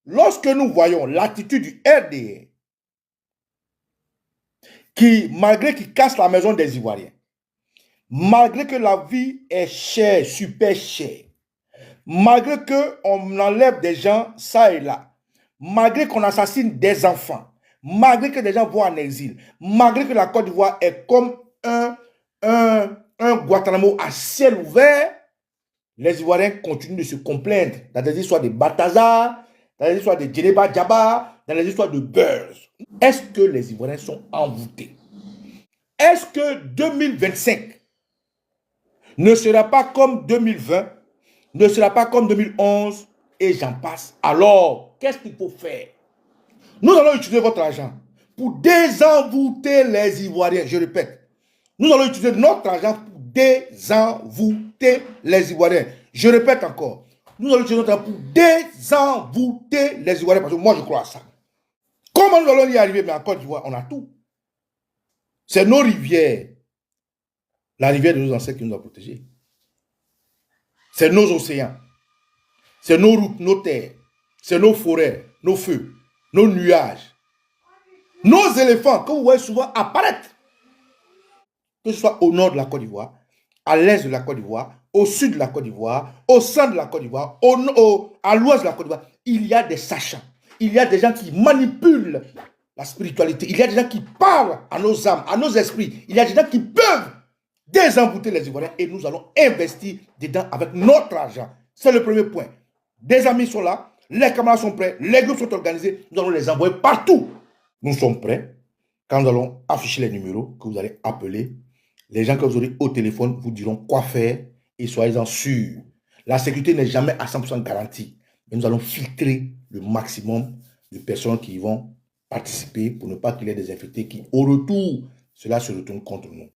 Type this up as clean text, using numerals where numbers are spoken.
lorsque nous voyons l'attitude du RDR, qui, malgré qu'il casse la maison des Ivoiriens, malgré que la vie est chère, super chère, malgré qu'on enlève des gens ça et là, malgré qu'on assassine des enfants, malgré que des gens vont en exil, malgré que la Côte d'Ivoire est comme un Guantanamo à ciel ouvert, les Ivoiriens continuent de se complaindre dans des histoires de Balthazar, dans les histoires de Djeneba Djaba, dans les histoires de Beurs. Est-ce que les Ivoiriens sont envoûtés? Est-ce que 2025 ne sera pas comme 2020, ne sera pas comme 2011 et j'en passe? Alors, qu'est-ce qu'il faut faire? Nous allons utiliser votre argent pour désenvoûter les Ivoiriens. Je répète, nous allons utiliser notre argent pour désenvoûter les Ivoiriens. Je répète encore, nous allons utiliser notre argent pour désenvoûter les Ivoiriens parce que moi je crois à ça. Comment nous allons y arriver? Mais en Côte d'Ivoire, on a tout. C'est nos rivières, la rivière de nos ancêtres qui nous a protégés. C'est nos océans, c'est nos routes, nos terres, c'est nos forêts, nos feux, nos nuages, nos éléphants que vous voyez souvent apparaître. Que ce soit au nord de la Côte d'Ivoire, à l'est de la Côte d'Ivoire, au sud de la Côte d'Ivoire, au centre de la Côte d'Ivoire, à l'ouest de la Côte d'Ivoire, il y a des sachants, il y a des gens qui manipulent la spiritualité, il y a des gens qui parlent à nos âmes, à nos esprits, il y a des gens qui peuvent désenvoûter les Ivoiriens et nous allons investir dedans avec notre argent. C'est le premier point. Des amis sont là, les camarades sont prêts, les groupes sont organisés, nous allons les envoyer partout. Nous sommes prêts. Quand nous allons afficher les numéros que vous allez appeler, les gens que vous aurez au téléphone vous diront quoi faire et soyez-en sûrs. La sécurité n'est jamais à 100% garantie. Mais nous allons filtrer le maximum de personnes qui vont participer pour ne pas qu'il y ait des infectés qui, au retour, cela se retourne contre nous.